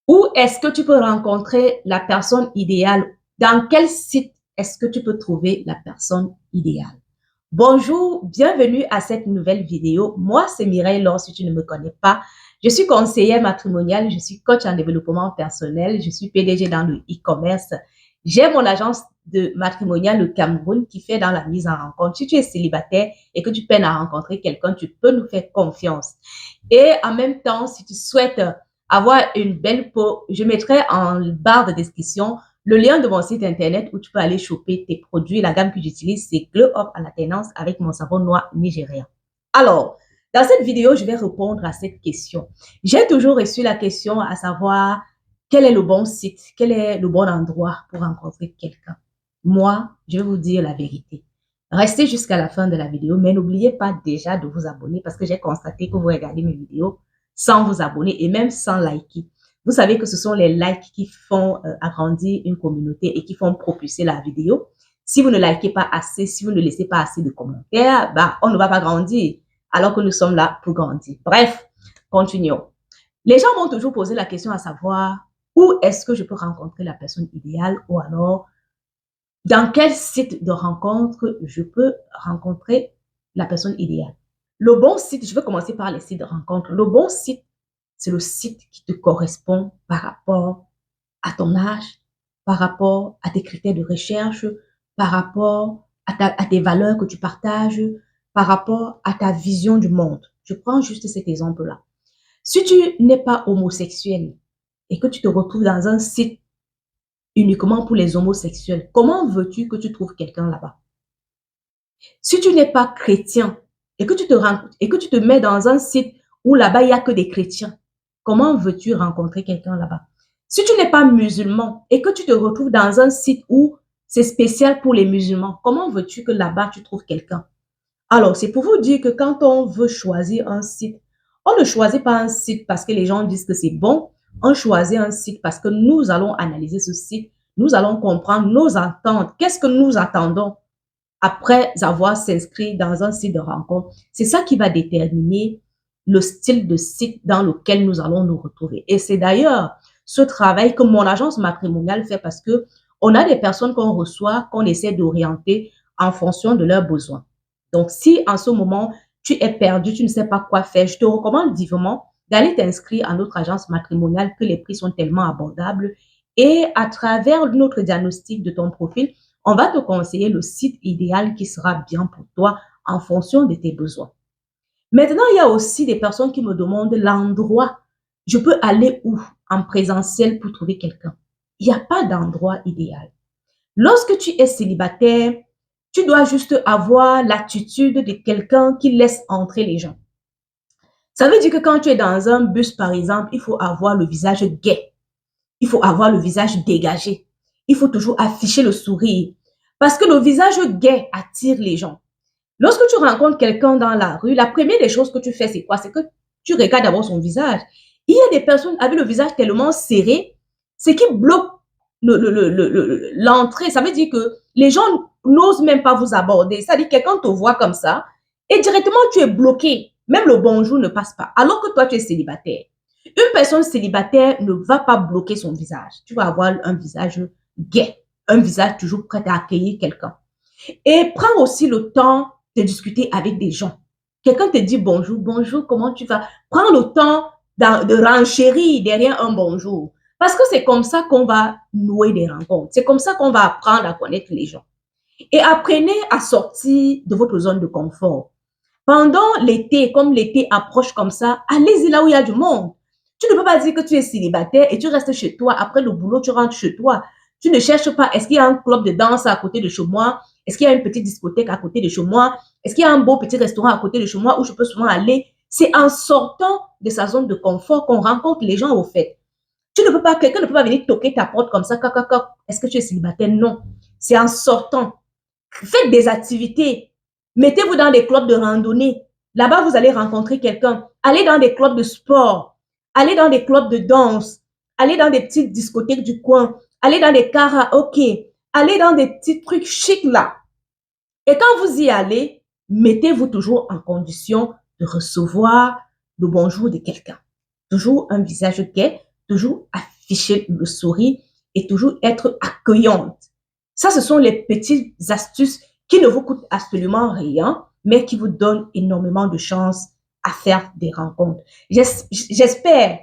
Où est-ce que tu peux rencontrer la personne idéale? Dans quel site est-ce que tu peux trouver la personne idéale? Bonjour, bienvenue à cette nouvelle vidéo. Moi, c'est Mireille Laure, si tu ne me connais pas. Je suis conseillère matrimoniale, je suis coach en développement personnel, je suis PDG dans le e-commerce. J'ai mon agence de matrimonial le Cameroun qui fait dans la mise en rencontre. Si tu es célibataire et que tu peines à rencontrer quelqu'un, tu peux nous faire confiance. Et en même temps, si tu souhaites avoir une belle peau, je mettrai en barre de description le lien de mon site internet où tu peux aller choper tes produits. La gamme que j'utilise, c'est Glow Up à la tendance avec mon savon noir nigérien. Alors, dans cette vidéo, je vais répondre à cette question. J'ai toujours reçu la question à savoir quel est le bon site, quel est le bon endroit pour rencontrer quelqu'un. Moi, je vais vous dire la vérité. Restez jusqu'à la fin de la vidéo, mais n'oubliez pas déjà de vous abonner parce que j'ai constaté que vous regardez mes vidéos sans vous abonner et même sans liker. Vous savez que ce sont les likes qui font agrandir une communauté et qui font propulser la vidéo. Si vous ne likez pas assez, si vous ne laissez pas assez de commentaires, bah, on ne va pas grandir alors que nous sommes là pour grandir. Bref, continuons. Les gens m'ont toujours posé la question à savoir où est-ce que je peux rencontrer la personne idéale ou alors dans quel site de rencontre je peux rencontrer la personne idéale. Le bon site, je vais commencer par les sites de rencontre. Le bon site, c'est le site qui te correspond par rapport à ton âge, par rapport à tes critères de recherche, par rapport à tes valeurs que tu partages, par rapport à ta vision du monde. Je prends juste cet exemple-là. Si tu n'es pas homosexuel et que tu te retrouves dans un site uniquement pour les homosexuels, comment veux-tu que tu trouves quelqu'un là-bas? Si tu n'es pas chrétien et que tu te mets dans un site où là-bas il n'y a que des chrétiens, comment veux-tu rencontrer quelqu'un là-bas? Si tu n'es pas musulman et que tu te retrouves dans un site où c'est spécial pour les musulmans, comment veux-tu que là-bas tu trouves quelqu'un? Alors, c'est pour vous dire que quand on veut choisir un site, on ne choisit pas un site parce que les gens disent que c'est bon, on choisit un site parce que nous allons analyser ce site, nous allons comprendre nos attentes, qu'est-ce que nous attendons après avoir s'inscrit dans un site de rencontre. C'est ça qui va déterminer le style de site dans lequel nous allons nous retrouver. Et c'est d'ailleurs ce travail que mon agence matrimoniale fait parce que on a des personnes qu'on reçoit, qu'on essaie d'orienter en fonction de leurs besoins. Donc, si en ce moment, tu es perdu, tu ne sais pas quoi faire, je te recommande vivement d'aller t'inscrire à notre agence matrimoniale que les prix sont tellement abordables. Et à travers notre diagnostic de ton profil, on va te conseiller le site idéal qui sera bien pour toi en fonction de tes besoins. Maintenant, il y a aussi des personnes qui me demandent l'endroit. Je peux aller où en présentiel pour trouver quelqu'un? Il n'y a pas d'endroit idéal. Lorsque tu es célibataire, tu dois juste avoir l'attitude de quelqu'un qui laisse entrer les gens. Ça veut dire que quand tu es dans un bus, par exemple, il faut avoir le visage gai. Il faut avoir le visage dégagé. Il faut toujours afficher le sourire. Parce que le visage gai attire les gens. Lorsque tu rencontres quelqu'un dans la rue, la première des choses que tu fais, c'est quoi? C'est que tu regardes d'abord son visage. Il y a des personnes avec le visage tellement serré, c'est qui bloque l'entrée. Ça veut dire que les gens n'osent même pas vous aborder. C'est-à-dire que quelqu'un te voit comme ça et directement tu es bloqué. Même le bonjour ne passe pas. Alors que toi, tu es célibataire. Une personne célibataire ne va pas bloquer son visage. Tu vas avoir un visage gai, un visage toujours prêt à accueillir quelqu'un. Et prends aussi le temps de discuter avec des gens. Quelqu'un te dit bonjour, bonjour, comment tu vas? Prends le temps de renchérir derrière un bonjour. Parce que c'est comme ça qu'on va nouer des rencontres. C'est comme ça qu'on va apprendre à connaître les gens. Et apprenez à sortir de votre zone de confort. Pendant l'été, comme l'été approche comme ça, allez-y là où il y a du monde. Tu ne peux pas dire que tu es célibataire et tu restes chez toi. Après le boulot, tu rentres chez toi. Tu ne cherches pas, est-ce qu'il y a un club de danse à côté de chez moi? Est-ce qu'il y a une petite discothèque à côté de chez moi? Est-ce qu'il y a un beau petit restaurant à côté de chez moi où je peux souvent aller? C'est en sortant de sa zone de confort qu'on rencontre les gens au fait. Tu ne peux pas, quelqu'un ne peut pas venir toquer ta porte comme ça. Est-ce que tu es célibataire? Non. C'est en sortant. Faites des activités. Mettez-vous dans des clubs de randonnée. Là-bas, vous allez rencontrer quelqu'un. Allez dans des clubs de sport. Allez dans des clubs de danse. Allez dans des petites discothèques du coin. Allez dans des karaokés. Allez dans des petits trucs chics là. Et quand vous y allez, mettez-vous toujours en condition de recevoir le bonjour de quelqu'un. Toujours un visage gai, toujours afficher le sourire et toujours être accueillante. Ça, ce sont les petites astuces qui ne vous coûtent absolument rien, mais qui vous donnent énormément de chances à faire des rencontres. J'espère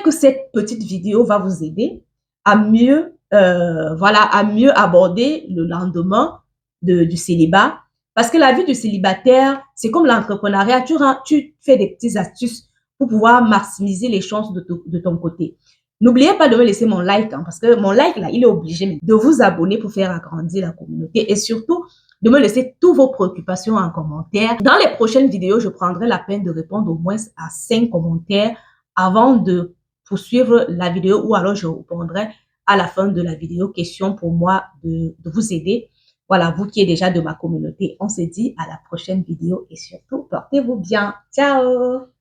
que cette petite vidéo va vous aider à mieux, à mieux aborder le lendemain du célibat. Parce que la vie du célibataire, c'est comme l'entrepreneuriat. Tu fais des petites astuces pour pouvoir maximiser les chances de ton côté. N'oubliez pas de me laisser mon like, hein, parce que mon like, là, il est obligé de vous abonner pour faire agrandir la communauté et surtout de me laisser toutes vos préoccupations en commentaire. Dans les prochaines vidéos, je prendrai la peine de répondre au moins à 5 commentaires avant de poursuivre la vidéo ou alors je répondrai à la fin de la vidéo question pour moi de vous aider. Voilà, vous qui êtes déjà de ma communauté, on se dit à la prochaine vidéo et surtout, portez-vous bien. Ciao!